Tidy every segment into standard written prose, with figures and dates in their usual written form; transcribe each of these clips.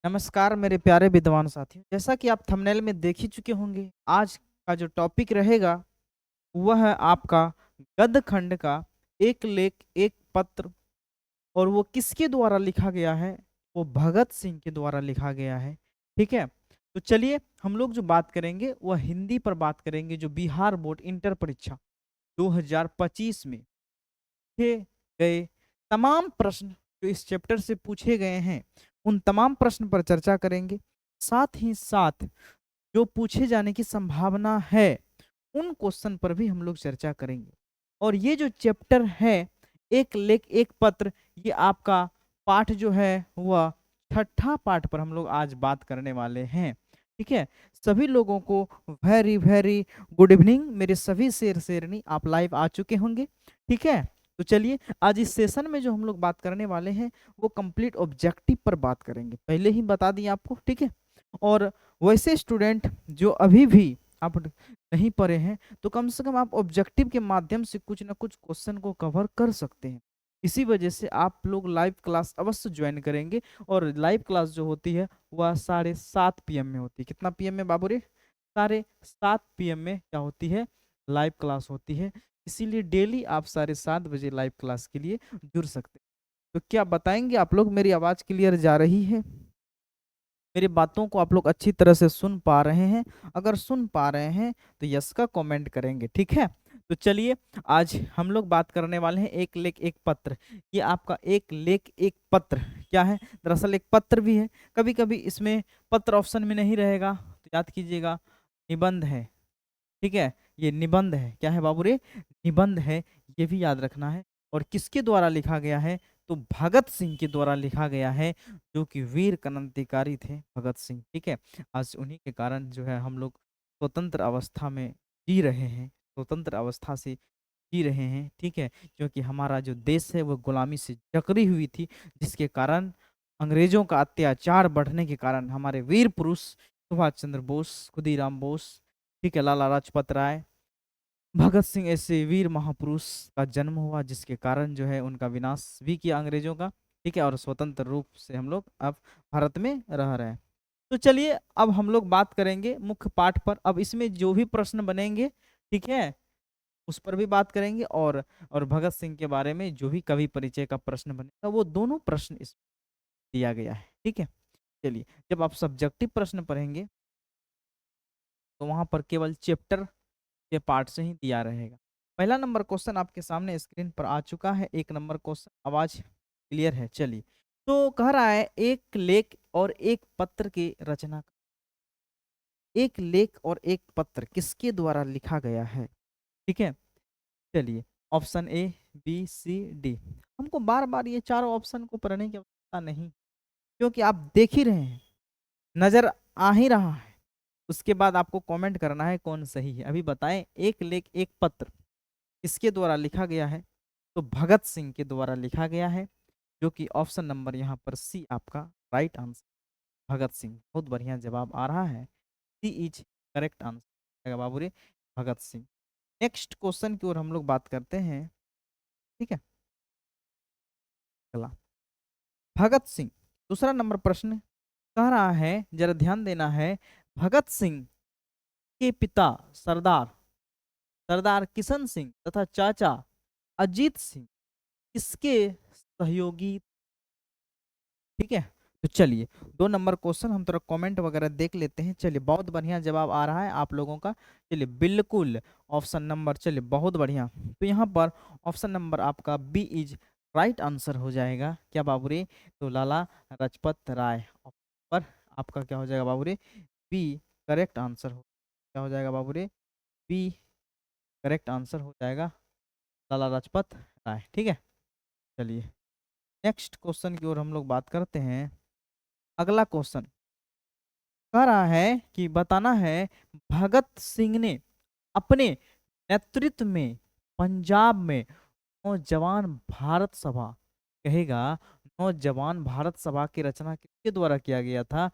नमस्कार मेरे प्यारे विद्वान साथियों। जैसा कि आप थंबनेल में देख ही चुके होंगे, आज का जो टॉपिक रहेगा वह है आपका गद्य खंड का एक लेख एक पत्र। और वो किसके द्वारा लिखा गया है? वो भगत सिंह के द्वारा लिखा गया है। ठीक है, तो चलिए हम लोग जो बात करेंगे वह हिंदी पर बात करेंगे। जो बिहार बोर्ड इंटर परीक्षा 2025 में पूछे गए तमाम प्रश्न जो इस चैप्टर से पूछे गए हैं, उन तमाम प्रश्न पर चर्चा करेंगे। साथ ही साथ जो पूछे जाने की संभावना है उन क्वेश्चन पर भी हम लोग चर्चा करेंगे। और ये जो चैप्टर है एक लेख एक पत्र, ये आपका पाठ जो है वह छठा पाठ पर हम लोग आज बात करने वाले हैं। ठीक है, सभी लोगों को वेरी वेरी गुड इवनिंग। मेरे सभी शेर शेरनी आप लाइव आ चुके होंगे। ठीक है, तो चलिए आज इस सेशन में जो हम लोग बात करने वाले हैं वो कंप्लीट ऑब्जेक्टिव पर बात करेंगे, पहले ही बता दिए आपको। ठीक है, और वैसे स्टूडेंट जो अभी भी आप नहीं पढ़े हैं तो कम से कम आप ऑब्जेक्टिव के माध्यम से कुछ ना कुछ क्वेश्चन को कवर कर सकते हैं। इसी वजह से आप लोग लाइव क्लास अवश्य ज्वाइन करेंगे। और लाइव क्लास जो होती है वह 7:30 PM में होती है। कितना PM में बाबू रे? 7:30 PM में क्या होती है? लाइव क्लास होती है। इसीलिए डेली आप 7:30 बजे लाइव क्लास के लिए जुड़ सकते हैं। तो क्या बताएंगे आप लोग, मेरी आवाज क्लियर जा रही है? मेरी बातों को आप लोग अच्छी तरह से सुन पा रहे हैं? अगर सुन पा रहे हैं तो यस का कमेंट करेंगे। ठीक है, तो चलिए आज हम लोग बात करने वाले हैं एक लेख एक पत्र। ये आपका एक लेख एक पत्र क्या है? दरअसल एक पत्र भी है। कभी कभी इसमें पत्र ऑप्शन में नहीं रहेगा तो याद कीजिएगा निबंध है। ठीक है, ये निबंध है। क्या है बाबू रे? निबंध है, ये भी याद रखना है। और किसके द्वारा लिखा गया है? तो भगत सिंह के द्वारा लिखा गया है, जो कि वीर क्रांतिकारी थे भगत सिंह। ठीक है, आज उन्हीं के कारण जो है हम लोग स्वतंत्र अवस्था में जी रहे हैं, स्वतंत्र अवस्था से जी रहे हैं। ठीक है, क्योंकि हमारा जो देश है वो गुलामी से जकड़ी हुई थी, जिसके कारण अंग्रेजों का अत्याचार बढ़ने के कारण हमारे वीर पुरुष सुभाष चंद्र बोस, खुदीराम बोस, ठीक है, लाला लाजपत राय, भगत सिंह ऐसे वीर महापुरुष का जन्म हुआ, जिसके कारण जो है उनका विनाश भी किया अंग्रेजों का। ठीक है, और स्वतंत्र रूप से हम लोग अब भारत में रह रहे हैं। तो चलिए अब हम लोग बात करेंगे मुख्य पाठ पर। अब इसमें जो भी प्रश्न बनेंगे, ठीक है, उस पर भी बात करेंगे। और भगत सिंह के बारे में जो भी कवि परिचय का प्रश्न बनेगा वो दोनों प्रश्न इस दिया गया है। ठीक है, चलिए जब आप सब्जेक्टिव प्रश्न पढ़ेंगे तो वहां पर केवल चैप्टर के पार्ट से ही दिया रहेगा। पहला नंबर क्वेश्चन आपके सामने स्क्रीन पर आ चुका है। एक नंबर क्वेश्चन, आवाज क्लियर है? चलिए, तो कह रहा है एक लेख और एक पत्र की रचना। एक लेख और एक पत्र किसके द्वारा लिखा गया है? ठीक है, चलिए option A, B, C, D. हमको बार बार ये चारों ऑप्शन को पढ़ने की आवश्यकता नहीं, क्योंकि आप देख ही रहे हैं, नजर आ ही रहा है। उसके बाद आपको कमेंट करना है कौन सही है। अभी बताएं, एक लेख एक पत्र किसके द्वारा लिखा गया है? तो भगत सिंह के द्वारा लिखा गया है, जो कि ऑप्शन नंबर यहाँ पर सी आपका राइट आंसर, भगत सिंह। बहुत बढ़िया जवाब आ रहा है, सी इज करेक्ट आंसर बाबू रे, भगत सिंह। नेक्स्ट क्वेश्चन की ओर हम लोग बात करते हैं। ठीक है, चला भगत सिंह, दूसरा नंबर प्रश्न कह रहा है, जरा ध्यान देना है। भगत सिंह के पिता सरदार सरदार किशन सिंह तथा चाचा अजीत सिंह किसके सहयोगी? ठीक है, तो चलिए 2 नंबर क्वेश्चन हम थोड़ा कमेंट वगैरह देख लेते हैं। चलिए बहुत बढ़िया जवाब आ रहा है आप लोगों का। चलिए बिल्कुल ऑप्शन नंबर, चलिए बहुत बढ़िया। तो यहाँ पर ऑप्शन नंबर आपका बी इज राइट आंसर हो जाएगा। क्या बाबू रे? तो लाला लाजपत राय पर आपका क्या हो जाएगा बाबू रे? बी करेक्ट आंसर हो, क्या हो जाएगा बाबू रे? बी करेक्ट आंसर हो जाएगा, लाला लाजपत राय। ठीक है, चलिए नेक्स्ट क्वेश्चन की ओर हम लोग बात करते हैं। अगला क्वेश्चन कह रहा है कि बताना है, भगत सिंह ने अपने नेतृत्व में पंजाब में नौजवान भारत सभा, कहेगा नौजवान भारत सभा की रचना किसके द्वारा किया गया था?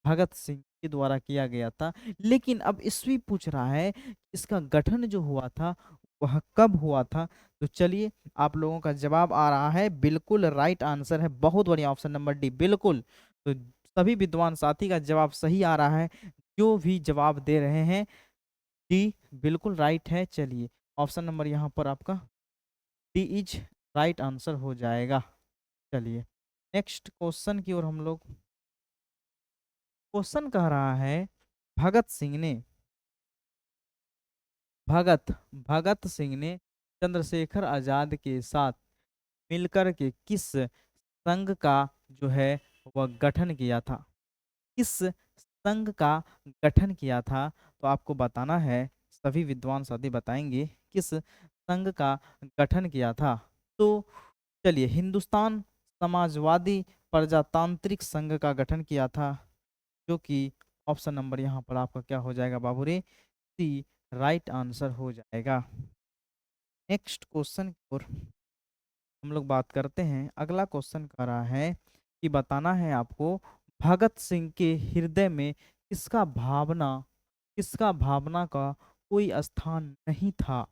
भगत सिंह के द्वारा किया गया था। लेकिन अब ईस्वी पूछ रहा है कि इसका गठन जो हुआ था वह कब हुआ था? तो चलिए आप लोगों का जवाब आ रहा है, बिल्कुल राइट आंसर है, बहुत बढ़िया ऑप्शन नंबर डी, बिल्कुल। तो सभी विद्वान साथी का जवाब सही आ रहा है। जो भी जवाब दे रहे हैं डी बिल्कुल राइट है। चलिए ऑप्शन नंबर यहाँ पर आपका डी इज राइट आंसर हो जाएगा। चलिए नेक्स्ट क्वेश्चन की ओर हम लोग। क्वेश्चन कह रहा है भगत सिंह ने भगत भगत सिंह ने चंद्रशेखर आजाद के साथ मिलकर के किस संघ का जो है वह गठन किया था। किस संघ का गठन किया था, तो आपको बताना है। सभी विद्वान साथी बताएंगे किस संघ का गठन किया था। तो चलिए हिंदुस्तान समाजवादी प्रजातांत्रिक संघ का गठन किया था, जो कि ऑप्शन नंबर यहाँ पर आपका क्या हो जाएगा बाबू रे, सी राइट आंसर हो जाएगा। नेक्स्ट क्वेश्चन की ओर हम लोग बात करते हैं। अगला क्वेश्चन कर रहा है कि बताना है आपको भगत सिंह के हृदय में किसका भावना का कोई स्थान नहीं था।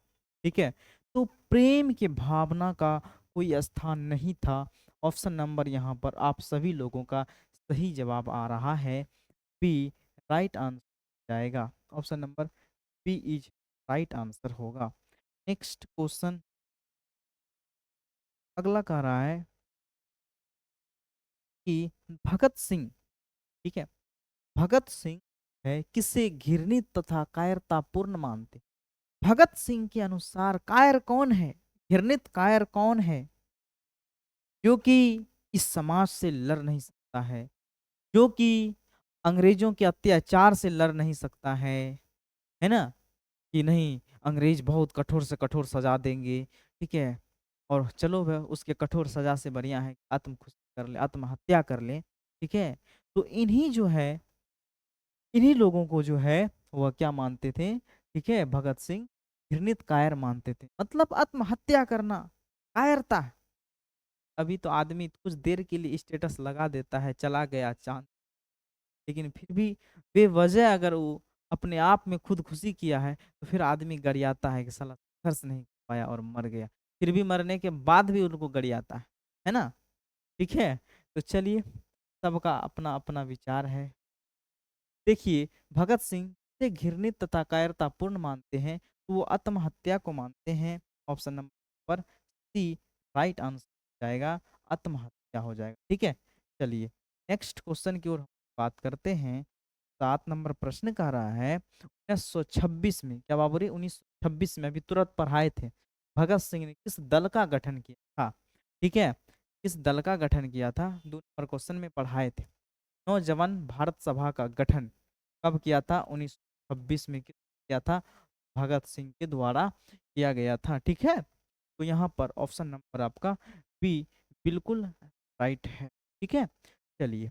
ठीक है, तो प्रेम के भावना का कोई स्थान नहीं था। ऑप्शन नंबर यहाँ पर आप सभी लोगों का सही जवाब आ रहा है, बी राइट आंसर जाएगा। Option number B is right answer होगा। नेक्स्ट क्वेश्चन अगला कह रहा है कि भगत सिंह, ठीक है, भगत सिंह है किसे घृणित तथा कायरतापूर्ण मानते। भगत सिंह के अनुसार कायर कौन है, घृणित कायर कौन है, जो कि इस समाज से लड़ नहीं सकता है, जो कि अंग्रेजों के अत्याचार से लड़ नहीं सकता है ना, कि नहीं अंग्रेज बहुत कठोर से कठोर सजा देंगे, ठीक है, और चलो वह उसके कठोर सजा से बढ़िया है आत्मखुशी कर ले, आत्महत्या कर ले। ठीक है, तो इन्हीं लोगों को जो है वह क्या मानते थे, ठीक है, भगत सिंह घृणित कायर मानते थे। मतलब आत्महत्या करना कायरता है। अभी तो आदमी कुछ देर के लिए स्टेटस लगा देता है, चला गया चांद, लेकिन फिर भी बेवजह अगर वो अपने आप में खुद खुशी किया है तो फिर आदमी गरियाता है कि साला संघर्ष नहीं कर पाया और मर गया। फिर भी मरने के बाद भी उनको गरियाता है ना। ठीक है, तो चलिए सबका अपना अपना विचार है। देखिए भगत सिंह से घृणित तथा कायरतापूर्ण मानते हैं, तो वो आत्महत्या को मानते हैं। Option number C right answer जाएगा, आत्महत्या हो जाएगा। ठीक है, चलिए नेक्स्ट क्वेश्चन की ओर हम बात करते हैं। 7 नंबर प्रश्न कह रहा है 1926 में, क्या बाबू रे 1926 में, अभी तुरंत पढ़ाए थे, भगत सिंह ने किस दल का गठन किया था। ठीक है, किस दल का गठन किया था, 2 नंबर क्वेश्चन में पढ़ाए थे। नौजवान भारत सभा का गठन कब किया था, 1926 में किया था, भगत सिंह के द्वारा किया गया था। ठीक है, तो यहाँ पर ऑप्शन नंबर आपका बी बिल्कुल राइट है। ठीक है, चलिए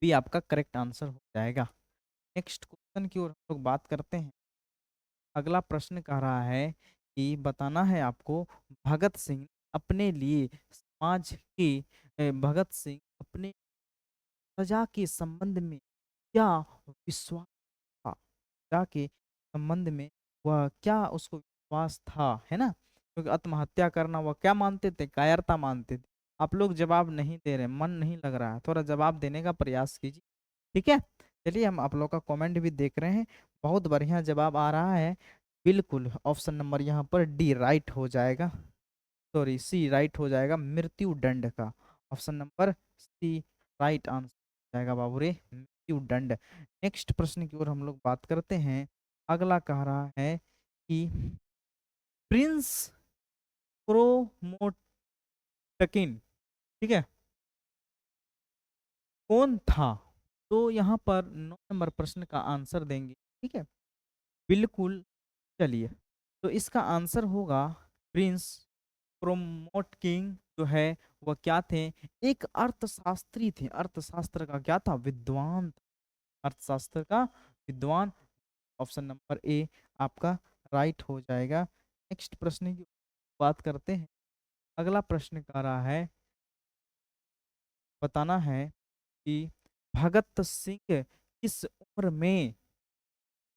बी आपका करेक्ट आंसर हो जाएगा। नेक्स्ट क्वेश्चन की ओर हम लोग बात करते हैं। अगला प्रश्न कह रहा है कि बताना है आपको भगत सिंह अपने लिए समाज के भगत सिंह अपने सजा के संबंध में क्या विश्वास था, सजा के संबंध में वह क्या उसको विश्वास था, है ना, क्योंकि आत्महत्या करना वह क्या मानते थे, कायरता मानते थे। आप लोग जवाब नहीं दे रहे, मन नहीं लग रहा है, थोड़ा जवाब देने का प्रयास कीजिए। ठीक है, चलिए हम आप लोग का कमेंट भी देख रहे हैं, बहुत बढ़िया जवाब आ रहा है। बिल्कुल ऑप्शन नंबर यहाँ पर डी राइट हो जाएगा, सॉरी सी राइट हो जाएगा, मृत्यु दंड का। Option number C right answer जाएगा बाबू रे, मृत्यु दंड। नेक्स्ट प्रश्न की ओर हम लोग बात करते हैं। अगला कह रहा है कि प्रिंस क्रोमोटकिन, ठीक है, कौन था। तो यहाँ पर 9 नंबर प्रश्न का आंसर देंगे। ठीक है, बिल्कुल, चलिए तो इसका आंसर होगा प्रिंस क्रोमोटकिन जो है वह क्या थे, एक अर्थशास्त्री थे, अर्थशास्त्र का क्या था, विद्वान, अर्थशास्त्र का विद्वान। ऑप्शन नंबर ए आपका राइट हो जाएगा। नेक्स्ट प्रश्न की बात करते हैं। अगला प्रश्न कह रहा है, बताना है कि भगत सिंह किस उम्र में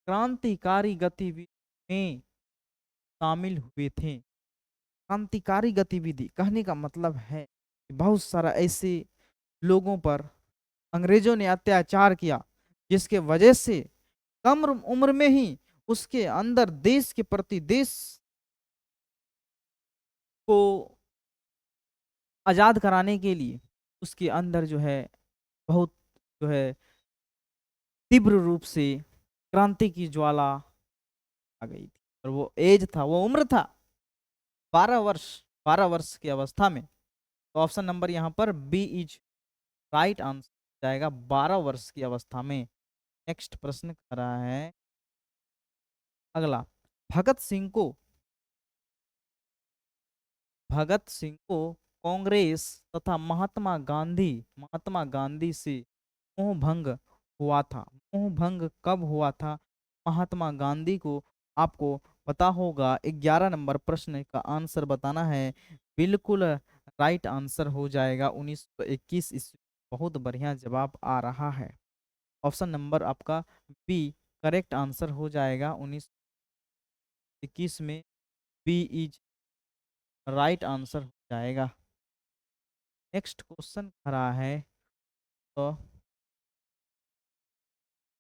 क्रांतिकारी गतिविधि में शामिल हुए थे। क्रांतिकारी गतिविधि कहने का मतलब है कि बहुत सारा ऐसे लोगों पर अंग्रेजों ने अत्याचार किया, जिसके वजह से कम उम्र में ही उसके अंदर देश के प्रति, देश को आजाद कराने के लिए उसके अंदर जो है बहुत जो है तीव्र रूप से क्रांति की ज्वाला आ गई थी। और वो एज था, वो उम्र था 12 वर्ष, 12 वर्ष की अवस्था में। तो ऑप्शन नंबर यहाँ पर बी इज राइट आंसर जाएगा, 12 वर्ष की अवस्था में। नेक्स्ट प्रश्न कर रहा है अगला, भगत सिंह को भगत सिंह को कांग्रेस तथा महात्मा गांधी से मोह भंग हुआ था। मोह भंग कब हुआ था महात्मा गांधी को? आपको पता होगा। 11 नंबर प्रश्न का आंसर बताना है। बिल्कुल राइट आंसर हो जाएगा 1921 ईस्वी। बहुत बढ़िया जवाब आ रहा है। ऑप्शन नंबर आपका बी करेक्ट आंसर हो जाएगा 1921 में। बी इज राइट आंसर हो जाएगा। नेक्स्ट क्वेश्चन खड़ा है तो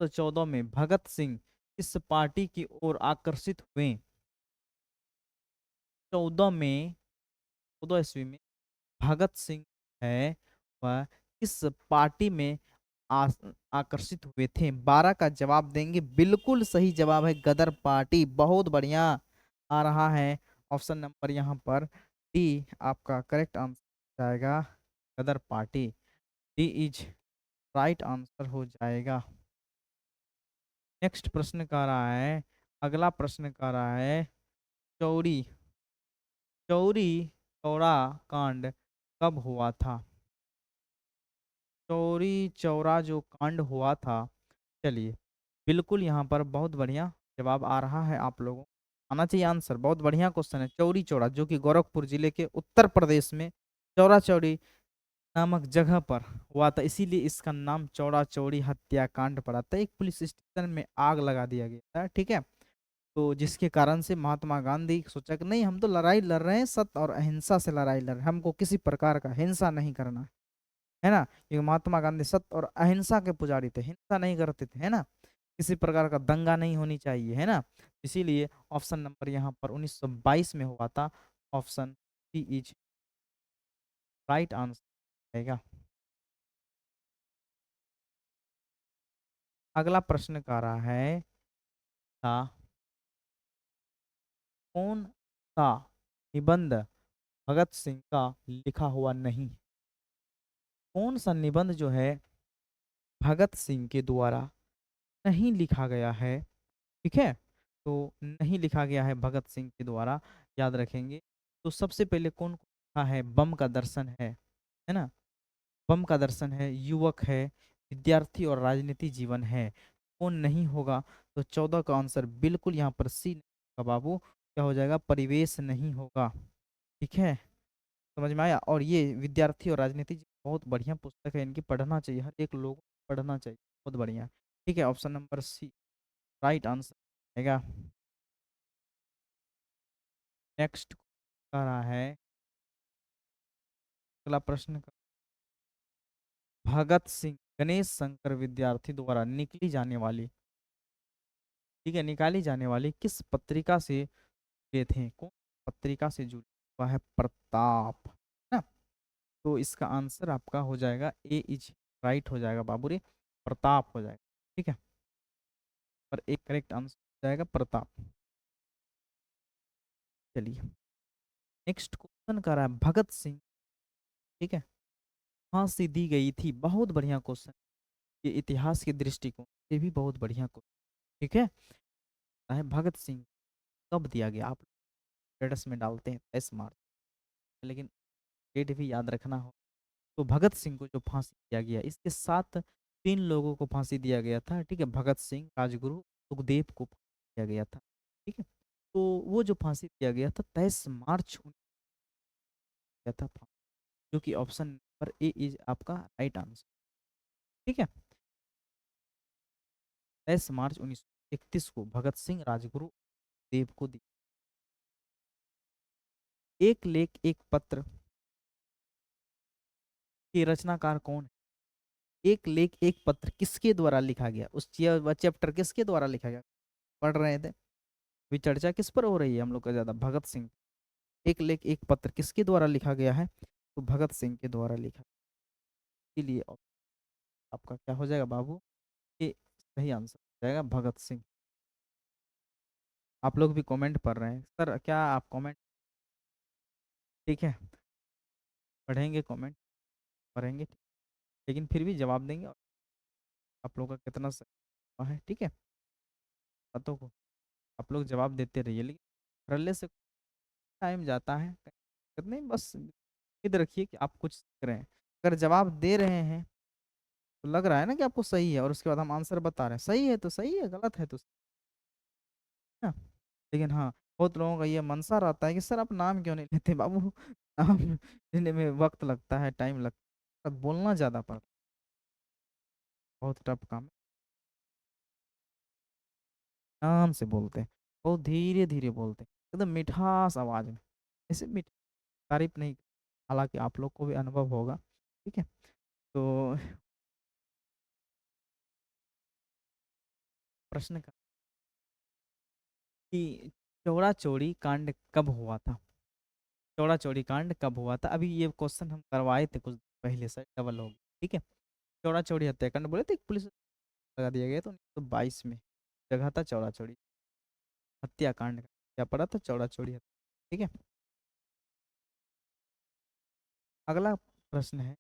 14 में भगत सिंह किस पार्टी की ओर आकर्षित हुए? 14 में 14 ईस्वी में भगत सिंह है वह किस पार्टी में आ, आकर्षित हुए थे? 12 का जवाब देंगे। बिल्कुल सही जवाब है गदर पार्टी। बहुत बढ़िया आ रहा है। ऑप्शन नंबर यहाँ पर डी आपका करेक्ट आंसर जाएगा, Ghadar party. D is right answer हो जाएगा। नेक्स्ट प्रश्न का रहा है अगला प्रश्न का रहा है चौरी चौरी चौरा कांड कब हुआ था? चौरी चौरा जो कांड हुआ था, चलिए बिल्कुल यहाँ पर बहुत बढ़िया जवाब आ रहा है। आप लोगों को आना चाहिए आंसर। बहुत बढ़िया क्वेश्चन है। चौरी चौरा जो कि गोरखपुर जिले के उत्तर प्रदेश में चौरा चौरी नामक जगह पर हुआ था, इसीलिए इसका नाम चौरा चौरी हत्याकांड पड़ा था। एक पुलिस स्टेशन में आग लगा दिया गया था, ठीक है। तो जिसके कारण से महात्मा गांधी सोचा कि नहीं, हम तो लड़ाई लड़ रहे हैं, सत्य और अहिंसा से लड़ाई लड़ रहे हैं, हमको किसी प्रकार का हिंसा नहीं करना है ना। क्योंकि महात्मा गांधी सत्य और अहिंसा के पुजारी थे, हिंसा नहीं करते थे, है ना। किसी प्रकार का दंगा नहीं होनी चाहिए, है ना। इसीलिए ऑप्शन नंबर यहाँ पर 1922 में हुआ था। Option C is right answer रहेगा। अगला प्रश्न का रहा है था कौन सा निबंध भगत सिंह का लिखा हुआ नहीं? कौन सा निबंध जो है भगत सिंह के द्वारा नहीं लिखा गया है? ठीक है, तो नहीं लिखा गया है भगत सिंह के द्वारा, याद रखेंगे। तो सबसे पहले कौन कौन लिखा है? बम का दर्शन है ना। बम का दर्शन है, युवक है, विद्यार्थी और राजनीति जीवन है। कौन नहीं होगा? तो 14 का आंसर बिल्कुल यहाँ पर सी का बाबू क्या हो जाएगा? परिवेश नहीं होगा। ठीक है, समझ में आया। और ये विद्यार्थी और राजनीति बहुत बढ़िया पुस्तक है, इनकी पढ़ना चाहिए, हर एक लोग पढ़ना चाहिए। बहुत बढ़िया। ठीक है, option number C right answer आएगा। नेक्स्ट आ रहा है अगला प्रश्न का, भगत सिंह गणेश शंकर विद्यार्थी द्वारा निकली जाने वाली, ठीक है, निकाली जाने वाली किस पत्रिका से जुड़े थे? कौन पत्रिका से जुड़े? वह है प्रताप, है ना। तो इसका आंसर आपका हो जाएगा ए इज राइट हो जाएगा बाबू रे, प्रताप हो जाएगा। ठीक है, पर एक करेक्ट आंसर हो जाएगा प्रताप। चलिए नेक्स्ट क्वेश्चन कर रहा है भगत सिंह, ठीक है, फांसी दी गई थी। बहुत बढ़िया क्वेश्चन, ये इतिहास के दृष्टिकोण से भी बहुत बढ़िया क्वेश्चन। ठीक है, भगत सिंह कब दिया गया? आप स्टेटस में डालते हैं 23 मार्च, लेकिन डेट भी याद रखना हो। तो भगत सिंह को जो फांसी दिया गया, इसके साथ 3 लोगों को फांसी दिया गया था। ठीक है, भगत सिंह, राजगुरु, सुखदेव को फांसी दिया गया था। ठीक है, तो वो जो फांसी दिया गया था 23 मार्च दिया था जो कि ऑप्शन नंबर ए इज आपका राइट आंसर। ठीक है, 23 मार्च 1931 को भगत सिंह, राजगुरु, देव को दी। एक लेख एक पत्र के रचनाकार कौन है? एक लेख एक पत्र किसके द्वारा लिखा गया, उस चैप्टर किसके द्वारा लिखा गया, पढ़ रहे थे। अभी चर्चा किस पर हो रही है हम लोग का ज्यादा, भगत सिंह। एक लेख एक पत्र किसके द्वारा लिखा गया है, तो भगत सिंह के द्वारा लिखा। इसीलिए आपका क्या हो जाएगा बाबू, ये सही आंसर हो जाएगा भगत सिंह। आप लोग भी कमेंट पढ़ रहे हैं सर, क्या आप कमेंट, ठीक है, पढ़ेंगे कमेंट, पढ़ेंगे, लेकिन फिर भी जवाब देंगे। और आप लोग का कितना सही हुआ है, ठीक है, बातों को आप लोग जवाब देते रहिए, लेकिन रल्ले से टाइम जाता है दिक्कत नहीं, बस इधर रखिए कि आप कुछ सीख रहे हैं। अगर जवाब दे रहे हैं तो लग रहा है ना कि आपको सही है, और उसके बाद हम आंसर बता रहे हैं, सही है तो सही है, गलत है तो सही है ना। लेकिन हाँ, बहुत लोगों का ये मनसा रहता है कि सर आप नाम क्यों नहीं लेते बाबू, नाम लेने में वक्त लगता है, टाइम लगता है, बोलना ज़्यादा पड़ता है, बहुत टफ काम है। ध्यान से बोलते हैं, बहुत धीरे धीरे बोलते हैं, एकदम मिठास आवाज में, ऐसे मीठ, तारीफ नहीं, हालांकि आप लोग को भी अनुभव होगा, ठीक है। तो प्रश्न का कि चौड़ा चौड़ी कांड कब हुआ था, चौड़ा चौड़ी कांड कब हुआ था, अभी ये क्वेश्चन हम करवाए थे कुछ पहले से, डबल हो गया, ठीक है। चौड़ा चौड़ी हत्याकांड बोले थे, पुलिस लगा दिया गया, तो 1922 में जगह था चौड़ा चौड़ी हत्याकांड का, क्या पड़ा था, चौड़ा चौड़ी हत्या, ठीक है। अगला प्रश्न है,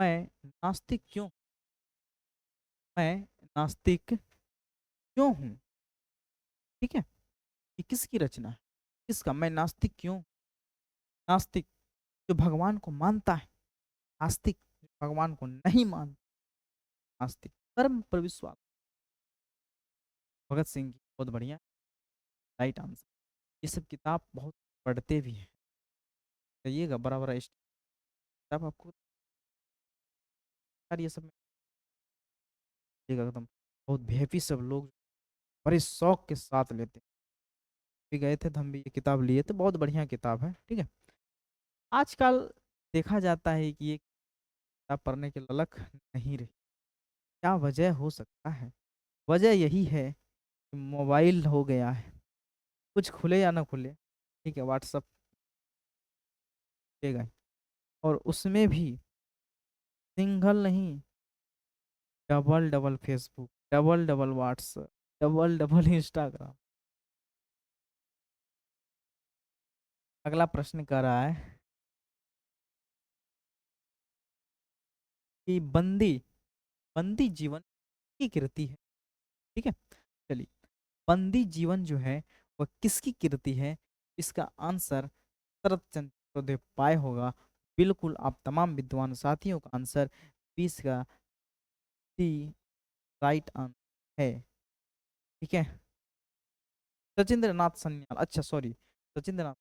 मैं नास्तिक क्यों, मैं नास्तिक क्यों हूँ, ठीक है, ये किसकी रचना है, किसका, मैं नास्तिक क्यों, नास्तिक जो भगवान को मानता है, आस्तिक जो भगवान को नहीं मानता, आस्तिक कर्म पर विश्वास, भगत सिंह की, बहुत बढ़िया, राइट आंसर। ये सब किताब बहुत पढ़ते भी हैं, कहिएगा बड़ा बड़ा किताब आपको, यार ये सब में एकदम बहुत बेहफी सब लोग बड़े शौक के साथ लेते हैं। भी गए थे तो हम भी ये किताब लिए थे, बहुत बढ़िया किताब है, ठीक है। आजकल देखा जाता है कि ये किताब पढ़ने की ललक नहीं रही, क्या वजह हो सकता है, वजह यही है कि मोबाइल हो गया है, कुछ खुले या ना खुले, ठीक है, व्हाट्सअप देगा ही, और उसमें भी सिंगल नहीं, double double Facebook, double double WhatsApp, double double Instagram. अगला प्रश्न कर रहा है कि बंदी, बंदी जीवन की कृति है, ठीक है, चलिए, बंदी जीवन जो है वह किसकी कृति है, इसका आंसर शरत चंद्र चट्टोपाध्याय होगा। बिल्कुल, आप तमाम विद्वान साथियों का आंसर 20 का डी राइट आंसर है, ठीक है। सचिंद्र नाथ सन्याल, अच्छा sorry, Sachindra Nath,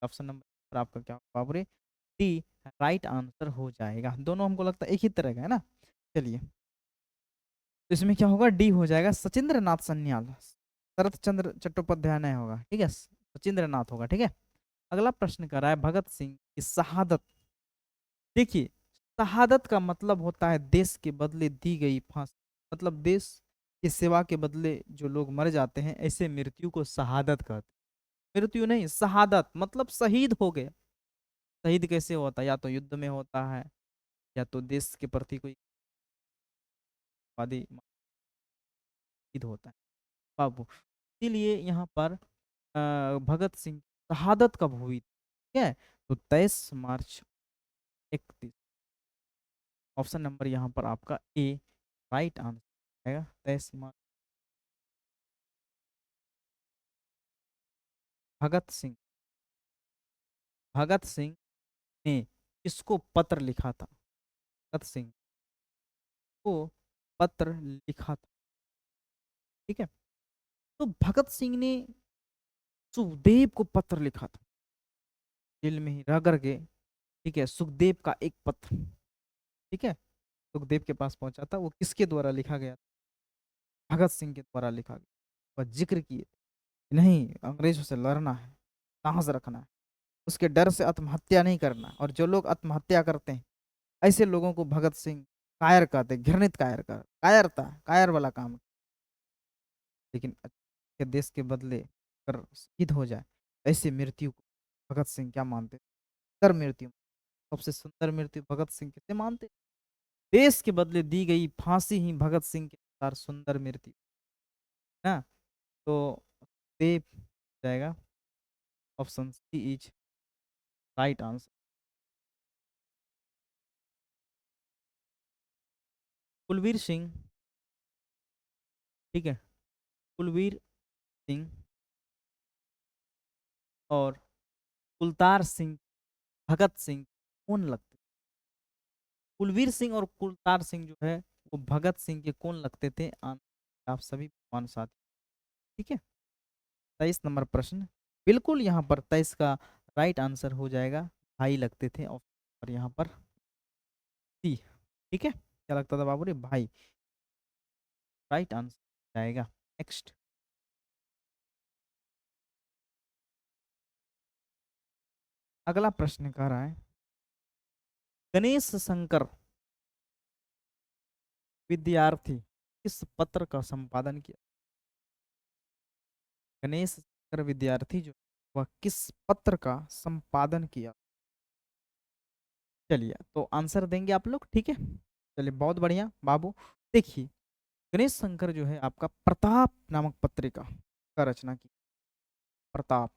option number आपका क्या बाबरे, डी राइट आंसर हो जाएगा, दोनों हमको लगता है एक ही तरह का है ना। चलिए, तो इसमें क्या होगा, डी हो जाएगा, सचिंद्र नाथ सन्याल, शरत चंद्र चट्टोपाध्याय नहीं होगा, ठीक है, सचिंद्र नाथ होगा, ठीक है। अगला प्रश्न कर रहा है, भगत सिंह की शहादत, देखिए, शहादत का मतलब होता है देश के बदले दी गई फांसी, मतलब देश की सेवा के बदले जो लोग मर जाते हैं, ऐसे मृत्यु को शहादत कहते हैं, मृत्यु नहीं, शहादत मतलब शहीद हो गए। शहीद कैसे होता है, या तो युद्ध में होता है, या तो देश के प्रति कोई वादी शहीद होता है बाबू। इसीलिए यहाँ पर भगत सिंह की शहादत कब हुई, ठीक है, तो 23 मार्च 31, ऑप्शन नंबर यहाँ पर आपका ए राइट आंसर आएगा, 23 मार्च। भगत सिंह, भगत सिंह ने किसको पत्र लिखा था, भगत सिंह को पत्र लिखा था, ठीक है, तो भगत सिंह ने सुखदेव को पत्र लिखा था, जेल में ही रह करके, ठीक है, सुखदेव का एक पत्र, ठीक है, सुखदेव के पास पहुंचा था, वो किसके द्वारा लिखा गया, भगत सिंह के द्वारा लिखा गया, वह जिक्र किए, नहीं अंग्रेजों से लड़ना है, साहस रखना है, उसके डर से आत्महत्या नहीं करना, और जो लोग आत्महत्या करते हैं, ऐसे लोगों को भगत सिंह कायर कहते, घृणित कायर का, कायरता, कायर वाला काम। लेकिन के देश के बदले अगर शहीद हो जाए, ऐसे मृत्यु को भगत सिंह क्या मानते? सुंदर मृत्यु, सबसे सुंदर मृत्यु भगत सिंह कैसे मानते? देश के बदले दी गई फांसी ही भगत सिंह के अनुसार सुंदर मृत्यु ना। तो दे जाएगा, option C is right answer. Kulvir Singh, ठीक है, कुलवीर सिंह और कुलतार सिंह भगत सिंह कौन लगते? कुलवीर सिंह और कुलतार सिंह जो है वो भगत सिंह के कौन लगते थे? आप सभी मान साथी, ठीक है। 23 नंबर प्रश्न, बिल्कुल यहाँ पर 23 का राइट आंसर हो जाएगा, भाई लगते थे। और यहाँ पर सी, ठीक है, क्या लगता था बाबू रे? भाई, राइट आंसर जाएगा। नेक्स्ट, अगला प्रश्न कह रहा है, गणेश शंकर विद्यार्थी किस पत्र का संपादन किया? गणेश शंकर विद्यार्थी जो वह किस पत्र का संपादन किया? चलिए तो आंसर देंगे आप लोग, ठीक है। चलिए बहुत बढ़िया बाबू। देखिए, गणेश शंकर जो है आपका प्रताप नामक पत्रिका का रचना की। प्रताप,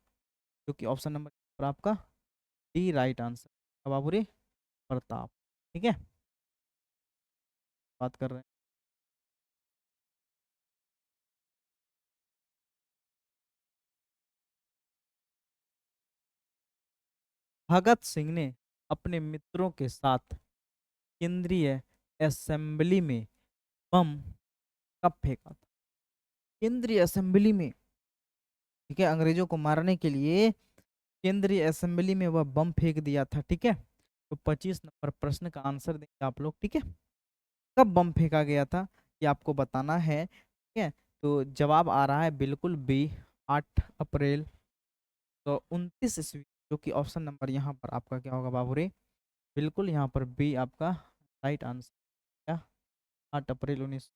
जो कि ऑप्शन नंबर पर आपका डी राइट आंसर। अब बाबू रे, प्रताप, ठीक है, बात कर रहे हैं। भगत सिंह ने अपने मित्रों के साथ केंद्रीय असेंबली में बम कब फेंका था? केंद्रीय असेंबली में, ठीक है, अंग्रेजों को मारने के लिए केंद्रीय असेंबली में वह बम फेंक दिया था, ठीक है। तो 25 नंबर प्रश्न का आंसर देंगे आप लोग, ठीक है। कब बम फेंका गया था ये आपको बताना है, ठीक है। तो जवाब आ रहा है बिल्कुल बी, 8 अप्रैल तो 29 ईस्वी, जो कि ऑप्शन नंबर यहाँ पर आपका क्या होगा बाबू रे? बिल्कुल यहाँ पर बी आपका राइट आंसर, क्या 8 अप्रैल 19।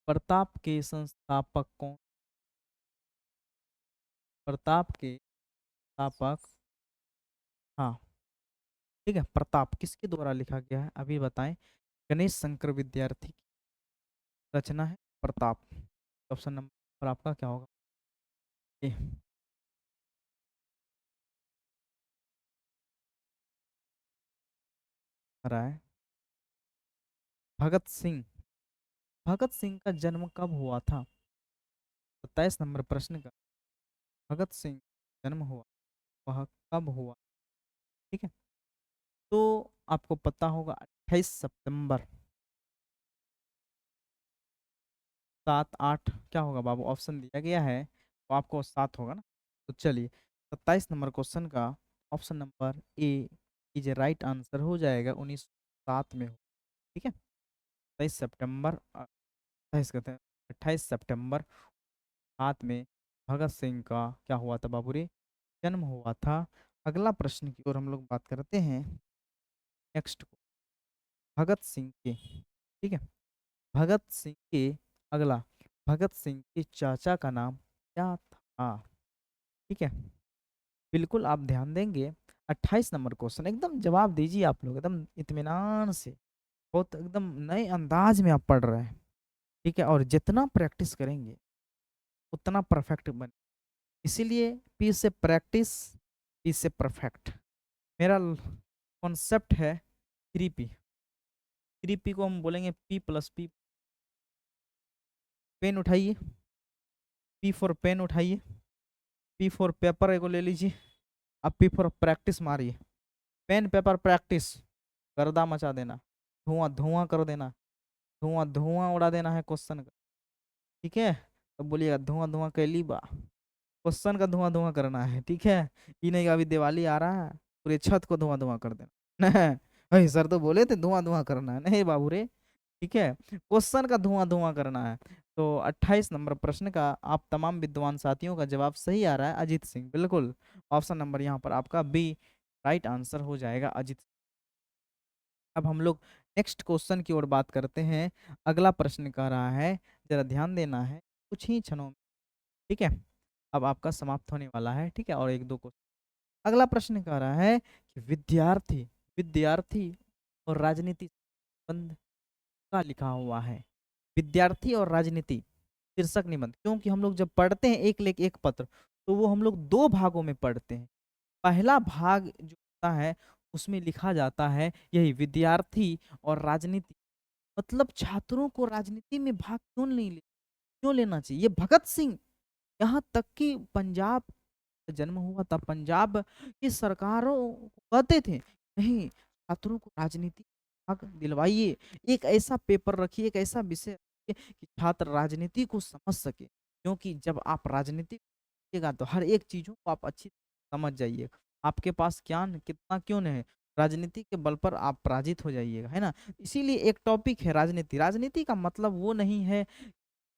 प्रताप के संस्थापक कौन? प्रताप के संस्थापक, हाँ, ठीक है, प्रताप किसके द्वारा लिखा गया है अभी बताएं? गणेश शंकर विद्यार्थी की रचना है प्रताप। ऑप्शन नंबर पर आपका क्या होगा? ए, रहा है भगत सिंह। भगत सिंह का जन्म कब हुआ था? 27 नंबर प्रश्न का, भगत सिंह जन्म हुआ, वह कब हुआ, ठीक है। तो आपको पता होगा 28 सितंबर, 7 8 क्या होगा बाबू? ऑप्शन दिया गया है तो आपको 7 होगा ना। तो चलिए 27 नंबर क्वेश्चन का option number A is right answer हो जाएगा, 1907 में हो, ठीक है। 23 सितंबर, 28 कहते हैं, 28 सितंबर 7 में भगत सिंह का क्या हुआ था बाबू रे? जन्म हुआ था। अगला प्रश्न की ओर हम लोग बात करते हैं, नेक्स्ट को, भगत सिंह के, ठीक है, भगत सिंह के, अगला, भगत सिंह के चाचा का नाम क्या था? ठीक है, बिल्कुल आप ध्यान देंगे। 28 नंबर क्वेश्चन, एकदम जवाब दीजिए आप लोग एकदम इत्मीनान से, बहुत एकदम नए अंदाज में आप पढ़ रहे हैं, ठीक है। और जितना प्रैक्टिस करेंगे उतना परफेक्ट बने, इसीलिए पी से प्रैक्टिस, पी से परफेक्ट, मेरा कॉन्सेप्ट है 3P। 3P को हम बोलेंगे P+P। पेन उठाइए, P फॉर पेन उठाइए, P फॉर पेपर एगो ले लीजिए, अब P फॉर प्रैक्टिस मारिए। पेन पेपर प्रैक्टिस, गर्दा मचा देना, धुआं धुआं कर देना, धुआं धुआं उड़ा देना है क्वेश्चन का, ठीक है। तो बोलिएगा धुआं धुआं कैली बा, क्वेश्चन का धुआं धुआं करना है, ठीक है। ये नहीं कि अभी दिवाली आ रहा है पूरे छत को धुआं धुआं कर देना नहीं, अरे सर तो बोले थे धुआं धुआं करना है, नहीं बाबू रे, ठीक है, क्वेश्चन का धुआं धुआं करना है। तो 28 नंबर प्रश्न का आप तमाम विद्वान साथियों का जवाब सही आ रहा है, अजीत सिंह, बिल्कुल। ऑप्शन नंबर यहाँ पर आपका बी राइट आंसर हो जाएगा, अजीत। अब हम लोग नेक्स्ट क्वेश्चन की ओर बात करते हैं। अगला प्रश्न कह रहा है, जरा ध्यान देना है, कुछ ही क्षणों में, ठीक है, अब आपका समाप्त होने वाला है, ठीक है, और एक दो क्वेश्चन। अगला प्रश्न कह रहा है कि विद्यार्थी विद्यार्थी और राजनीति संबंध का लिखा हुआ है। विद्यार्थी और राजनीति शीर्षक निबंध, क्योंकि हम लोग जब पढ़ते हैं एक लेख एक पत्र, तो वो हम लोग दो भागों में पढ़ते हैं। पहला भाग जो होता है उसमें लिखा जाता है यही विद्यार्थी और राजनीति, मतलब छात्रों को राजनीति में भाग क्यों लेना चाहिए। ये भगत सिंह, यहाँ तक कि पंजाब जन्म हुआ था, पंजाब की सरकारों को कहते थे नहीं, छात्रों को राजनीति हक दिलवाइए, एक ऐसा पेपर रखिए, एक ऐसा विषय रखिए कि छात्र राजनीति को समझ सके, क्योंकि जब आप राजनीति सीखिएगा तो हर एक चीजों को आप अच्छी तरह समझ जाइए। आपके पास ज्ञान कितना क्यों नहीं है, राजनीति के बल पर आप पराजित हो जाइएगा, है ना। इसीलिए एक टॉपिक है राजनीति। राजनीति का मतलब वो नहीं है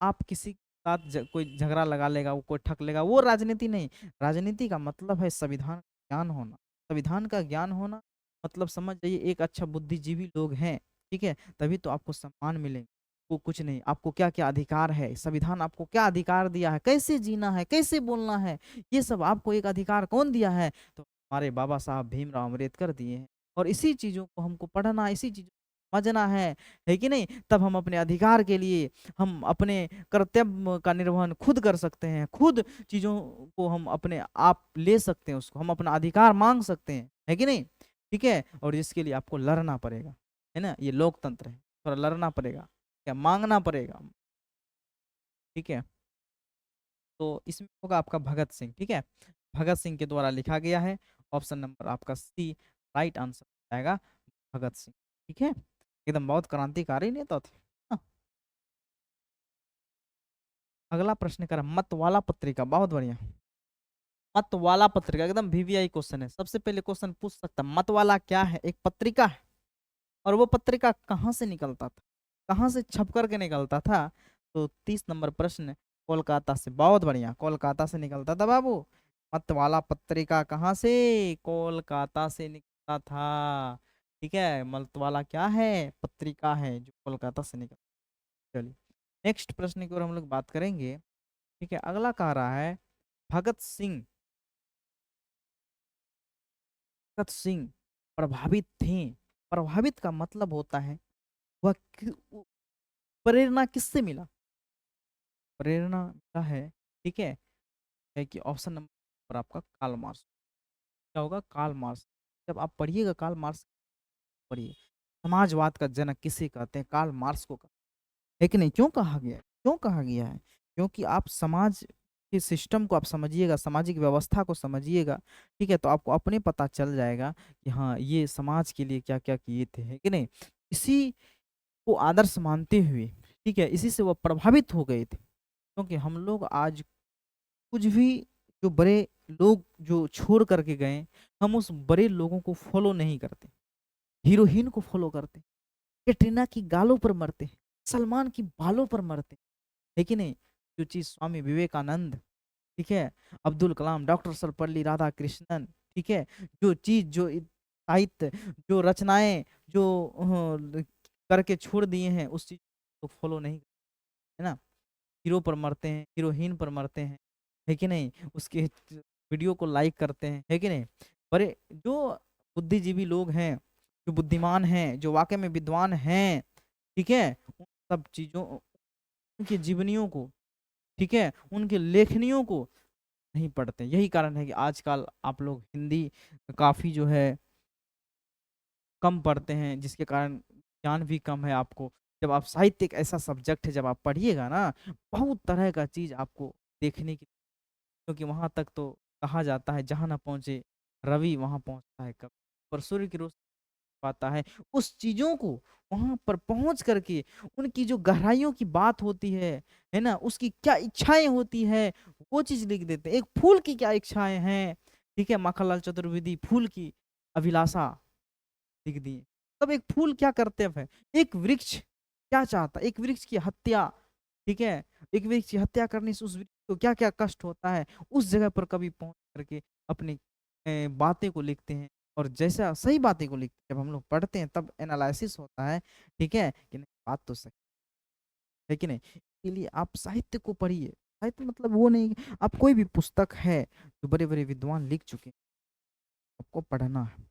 आप किसी के साथ कोई झगड़ा लगा लेगा, वो कोई ठग लेगा, वो राजनीति नहीं। राजनीति का मतलब है संविधान का ज्ञान होना। संविधान का ज्ञान होना मतलब समझ जाइए एक अच्छा बुद्धिजीवी लोग हैं, ठीक है, तभी तो आपको सम्मान मिलेंगे। वो कुछ नहीं, आपको क्या क्या अधिकार है, संविधान आपको क्या अधिकार दिया है, कैसे जीना है, कैसे बोलना है, ये सब आपको एक अधिकार कौन दिया है, तो हमारे बाबा साहब भीमराव अम्बेडकर दिए हैं। और इसी चीजों को हमको पढ़ना, इसी चीजों को समझना है कि नहीं, तब हम अपने अधिकार के लिए, हम अपने कर्तव्य का निर्वहन खुद कर सकते हैं, खुद चीजों को हम अपने आप ले सकते हैं, उसको हम अपना अधिकार मांग सकते हैं, है कि नहीं, ठीक है। और इसके लिए आपको लड़ना पड़ेगा, है ना, ये लोकतंत्र है, थोड़ा लड़ना पड़ेगा, क्या मांगना पड़ेगा, ठीक है। तो इसमें होगा आपका भगत सिंह, ठीक है, भगत सिंह के द्वारा लिखा गया है। ऑप्शन नंबर आपका सी राइट आंसर आएगा, भगत सिंह, ठीक है, एकदम बहुत क्रांतिकारी नेता थे। हाँ। अगला प्रश्न कर मत वाला पत्रिका, बहुत बढ़िया। मत वाला पत्रिका एकदम वीवीआई क्वेश्चन है। सबसे पहले क्वेश्चन पूछ सकता, मत वाला क्या है, एक पत्रिका है, और वो पत्रिका कहाँ से निकलता था, कहाँ से छप करके निकलता था। तो 30 नंबर प्रश्न, कोलकाता से, बहुत बढ़िया, कोलकाता से निकलता था बाबू। मत वाला पत्रिका कहाँ से, कोलकाता से निकलता था, ठीक है। मत वाला क्या है, पत्रिका है जो कोलकाता से निकल। चलिए नेक्स्ट प्रश्न की ओर हम लोग बात करेंगे, ठीक है। अगला कह रहा है भगत सिंह, भगत सिंह प्रभावित थे। प्रभावित का मतलब होता है वह प्रेरणा किससे मिला, प्रेरणा मिला है, ठीक है कि ऑप्शन नंबर पर आपका कार्ल मार्क्स। क्या होगा, कार्ल मार्क्स। जब आप पढ़िएगा कार्ल मार्क्स, पढ़िए समाजवाद का जनक किसे कहते हैं, कार्ल मार्क्स को कहते हैं, है कि नहीं। क्यों कहा गया है, क्यों कहा गया है, क्योंकि आप समाज के सिस्टम को आप समझिएगा, सामाजिक व्यवस्था को समझिएगा, ठीक है, तो आपको अपने पता चल जाएगा कि हाँ ये समाज के लिए क्या क्या किए थे, है कि नहीं। इसी को आदर्श मानते हुए, ठीक है, इसी से वो प्रभावित हो गए थे। क्योंकि हम लोग आज कुछ भी, जो बड़े लोग जो छोड़ करके गए, हम उस बड़े लोगों को फॉलो नहीं करते, हीरोइन को फॉलो करते, कैटरीना की गालों पर मरते, सलमान की बालों पर मरते, है कि नहीं। जो चीज स्वामी विवेकानंद, ठीक है, अब्दुल कलाम, डॉक्टर सर्वपल्ली राधाकृष्णन, ठीक है, जो चीज, जो साहित्य, जो रचनाएं, जो करके छोड़ दिए हैं, उस चीज को फॉलो नहीं, है ना। हीरो पर मरते हैं, हीरोइन पर मरते हैं, है कि नहीं, उसके वीडियो को लाइक करते हैं, है कि नहीं। बड़े जो बुद्धिजीवी लोग हैं, जो बुद्धिमान हैं, जो वाकई में विद्वान हैं, ठीक है, उन सब चीजों, उनकी जीवनियों को, ठीक है, उनके लेखनियों को नहीं पढ़ते। यही कारण है कि आजकल आप लोग हिंदी काफी जो है कम पढ़ते हैं, जिसके कारण ज्ञान भी कम है आपको। जब आप साहित्य एक ऐसा सब्जेक्ट है, जब आप पढ़िएगा ना, बहुत तरह का चीज आपको देखने की, क्योंकि वहां तक तो कहा जाता है जहां ना पहुंचे रवि वहां पहुंचता है कब, पर सूर्य की रोशनी पाता है उस चीजों को, वहां पर पहुंच करके उनकी जो गहराइयों की बात होती है ना, उसकी क्या इच्छाएं होती है, वो चीज लिख देते हैं। एक फूल की क्या इच्छाएं हैं, ठीक है, माखनलाल चतुर्वेदी फूल की अभिलाषा लिख दिए। तब एक फूल क्या कर्तव्य है, एक वृक्ष क्या चाहता, एक वृक्ष की हत्या, ठीक है। एक व्यक्ति हत्या करने से उस व्यक्ति को क्या क्या कष्ट होता है, उस जगह पर कभी पहुंच करके अपनी बातें को लिखते हैं। और जैसा सही बातें को लिखते हैं, जब हम लोग पढ़ते हैं तब एनालिसिस होता है, ठीक है कि नहीं, बात तो सही है कि नहीं। इसके लिए आप साहित्य को पढ़िए। साहित्य मतलब वो नहीं कि आप कोई भी पुस्तक है जो बड़े बड़े विद्वान लिख चुके हैं, आपको पढ़ना है।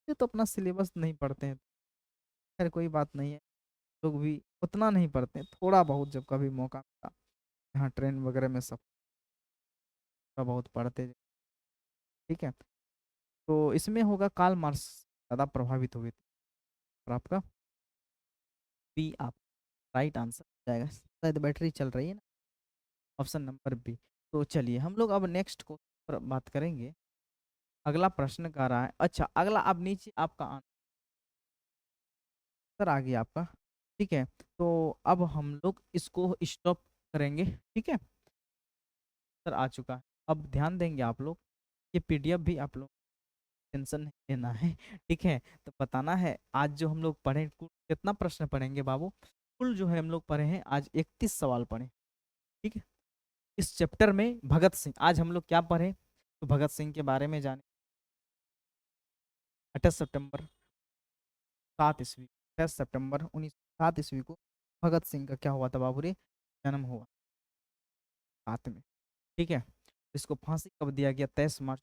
ये तो अपना सिलेबस नहीं पढ़ते हैं, खैर कोई बात नहीं है। लोग भी उतना नहीं पढ़ते हैं, थोड़ा बहुत जब कभी मौका मिला, यहाँ ट्रेन वगैरह में सब थोड़ा बहुत पढ़ते हैं, ठीक है। तो इसमें होगा कार्ल मार्क्स ज़्यादा प्रभावित हुए थे। और आपका बी, आप राइट आंसर जाएगा। शायद बैटरी चल रही है ना, ऑप्शन नंबर बी। तो चलिए हम लोग अब नेक्स्ट को पर बात करेंगे। अगला प्रश्न का रहा है, अच्छा अगला अब नीचे आपका आंसर आ गया आपका, ठीक है। तो अब हम लोग इसको स्टॉप करेंगे, ठीक है। सर आ चुका है, अब ध्यान देंगे आप लोग, ये पीडीएफ भी आप लोग टेंशन नहीं लेना है, ठीक है। तो बताना है आज जो हम लोग पढ़े कुल कितना प्रश्न पढ़ेंगे बाबू। कुल जो है हम लोग पढ़े हैं आज 31 सवाल पढ़े, ठीक है। इस चैप्टर में भगत सिंह, आज हम लोग क्या पढ़े, तो भगत सिंह के बारे में जाने। 28 सितंबर 7 ईस्वी, 28 सितंबर 1907 ईस्वी को भगत सिंह का क्या हुआ था बाबू रे, जन्म हुआ 7 में, ठीक है। इसको फांसी कब दिया गया, 23 मार्च।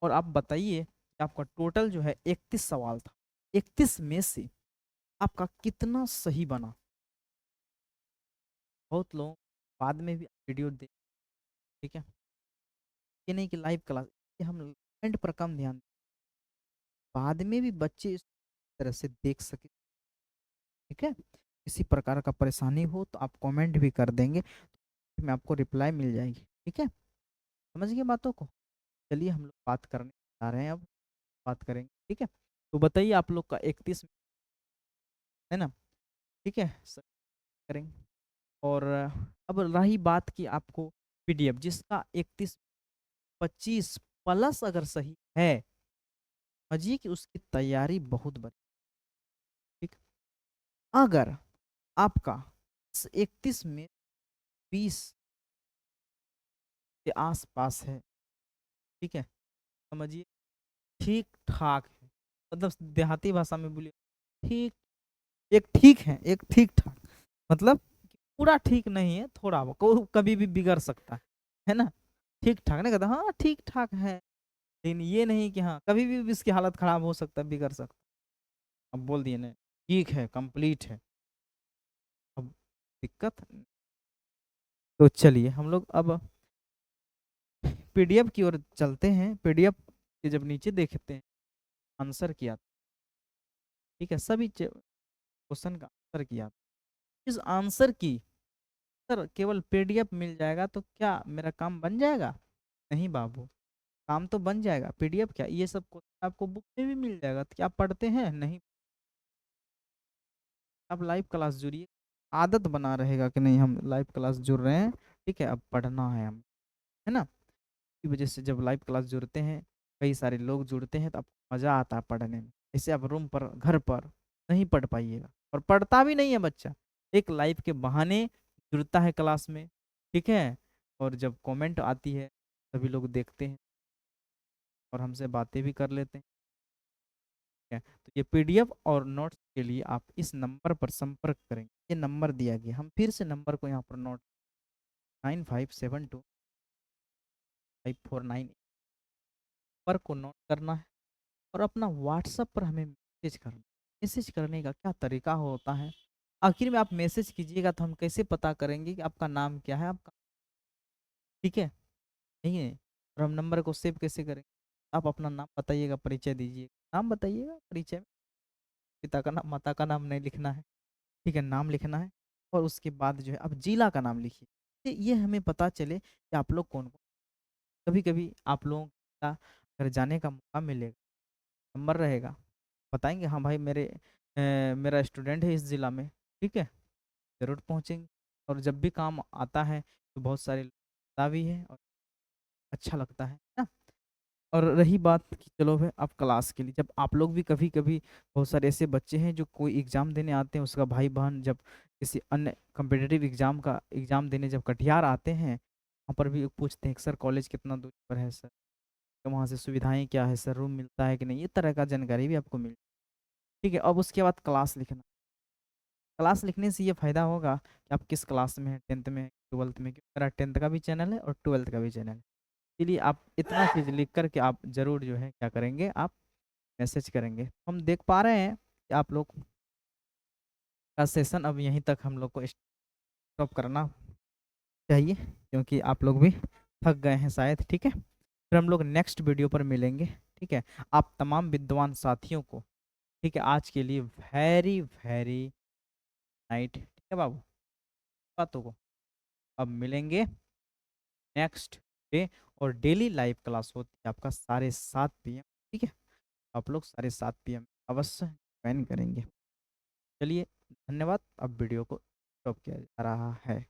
और आप बताइए कि आपका टोटल जो है 31 सवाल था, 31 में से आपका कितना सही बना। बहुत लोग बाद में भी वीडियो देख, ठीक है, ये नहीं कि लाइव क्लास, ये हम एंड पर कम ध्यान दें, बाद में भी बच्चे इस तरह से देख सके, ठीक है। किसी प्रकार का परेशानी हो तो आप कमेंट भी कर देंगे, तो मैं आपको रिप्लाई मिल जाएगी, ठीक है। समझ गए बातों को। चलिए हम लोग बात करने जा रहे हैं, अब बात करेंगे, ठीक है। तो बताइए आप लोग का 31 है ना, ठीक है सर, करेंगे। और अब रही बात की आपको पीडीएफ जिसका 31 25 प्लस अगर सही है, समझिए कि उसकी तैयारी बहुत बड़ी, ठीक। अगर आपका 31 में 20 के आसपास है, ठीक है, समझिए ठीक ठाक है, मतलब देहाती भाषा में बोलिए ठीक, एक ठीक है, एक ठीक ठाक, मतलब पूरा ठीक नहीं है, थोड़ा कभी भी बिगड़ सकता है ना। ठीक ठाक नहीं कहता, हाँ ठीक ठाक है, लेकिन ये नहीं कि हाँ कभी भी इसकी हालत खराब हो सकता है, बिगड़ सकता है। अब बोल दिए ना ठीक है, कंप्लीट है, अब दिक्कत। तो चलिए हम लोग अब पीडीएफ की ओर चलते हैं। पीडीएफ के जब नीचे देखते हैं आंसर किया, ठीक है, सभी क्वेश्चन का आंसर किया, इस आंसर की सर केवल पीडीएफ मिल जाएगा तो क्या मेरा काम बन जाएगा, नहीं बाबू, काम तो बन जाएगा, पीडीएफ क्या, ये सब क्वेश्चन आपको बुक में भी मिल जाएगा, तो क्या आप पढ़ते हैं नहीं। आप लाइव क्लास जुड़िए, आदत बना रहेगा कि नहीं हम लाइव क्लास जुड़ रहे हैं, ठीक है, अब पढ़ना है हम, है ना। की वजह से जब लाइव क्लास जुड़ते हैं, कई सारे लोग जुड़ते हैं, तो आपको मज़ा आता है पढ़ने में। ऐसे आप रूम पर घर पर नहीं पढ़ पाइएगा, और पढ़ता भी नहीं है बच्चा, एक लाइव के बहाने जुड़ता है क्लास में, ठीक है। और जब कमेंट आती है सभी लोग देखते हैं और हमसे बातें भी कर लेते हैं, ठीक है। तो ये पीडीएफ और नोट्स के लिए आप इस नंबर पर संपर्क करेंगे, ये नंबर दिया गया, हम फिर से नंबर को यहाँ पर नोट 9572 549 पर को नोट करना है, और अपना व्हाट्सएप पर हमें मैसेज करना। मैसेज करने का क्या तरीका होता है, आखिर में आप मैसेज कीजिएगा तो हम कैसे पता करेंगे कि आपका नाम क्या है आपका, ठीक है, नहीं है। और हम नंबर को सेव कैसे करेंगे, आप अपना नाम बताइएगा, परिचय दीजिए, नाम बताइएगा परिचय में, पिता का नाम माता का नाम नहीं लिखना है, ठीक है, नाम लिखना है। और उसके बाद जो है आप जिला का नाम लिखिए, ये हमें पता चले कि आप लोग कौन कौन। कभी कभी आप लोगों का अगर जाने का मौका मिलेगा, नंबर रहेगा, बताएंगे हाँ भाई मेरा स्टूडेंट है इस ज़िला में, ठीक है, ज़रूर पहुँचेंगे। और जब भी काम आता है तो बहुत सारे लोग आता भी है और अच्छा लगता है ना। और रही बात कि चलो भाई अब क्लास के लिए, जब आप लोग भी कभी-कभी, बहुत सारे ऐसे बच्चे हैं जो कोई एग्ज़ाम देने आते हैं, उसका भाई-बहन जब किसी अन्य कॉम्पिटिटिव एग्ज़ाम देने जब कटिहार आते हैं, वहाँ पर भी पूछते हैं कि सर कॉलेज कितना दूरी पर है सर? तो वहाँ से सुविधाएँ क्या है सर? रूम मिलता है कि नहीं? ये तरह का जानकारी भी आपको मिल, ठीक है। अब उसके बाद क्लास लिखना। क्लास लिखने से ये फ़ायदा होगा कि आप किस क्लास में हैं, 10th में, 12th में, क्योंकि मेरा 10th का भी चैनल है और 12th का भी चैनल है। इसीलिए आप इतना चीज़ लिख कर के आप ज़रूर जो है क्या करेंगे, आप मैसेज करेंगे। हम देख पा रहे हैं कि आप लोग का सेशन अब यहीं तक हम लोग को स्टॉप करना चाहिए, क्योंकि आप लोग भी थक गए हैं शायद, ठीक है। फिर हम लोग नेक्स्ट वीडियो पर मिलेंगे, ठीक है। आप तमाम विद्वान साथियों को, ठीक है, आज के लिए वेरी वेरी नाइट, ठीक है बाबू, बातों को अब मिलेंगे नेक्स्ट डे। और डेली लाइव क्लास होती है आपका 7:30 PM, ठीक है। आप लोग 7:30 PM अवश्य ज्वाइन करेंगे। चलिए, धन्यवाद। अब वीडियो को स्टॉप किया जा रहा है।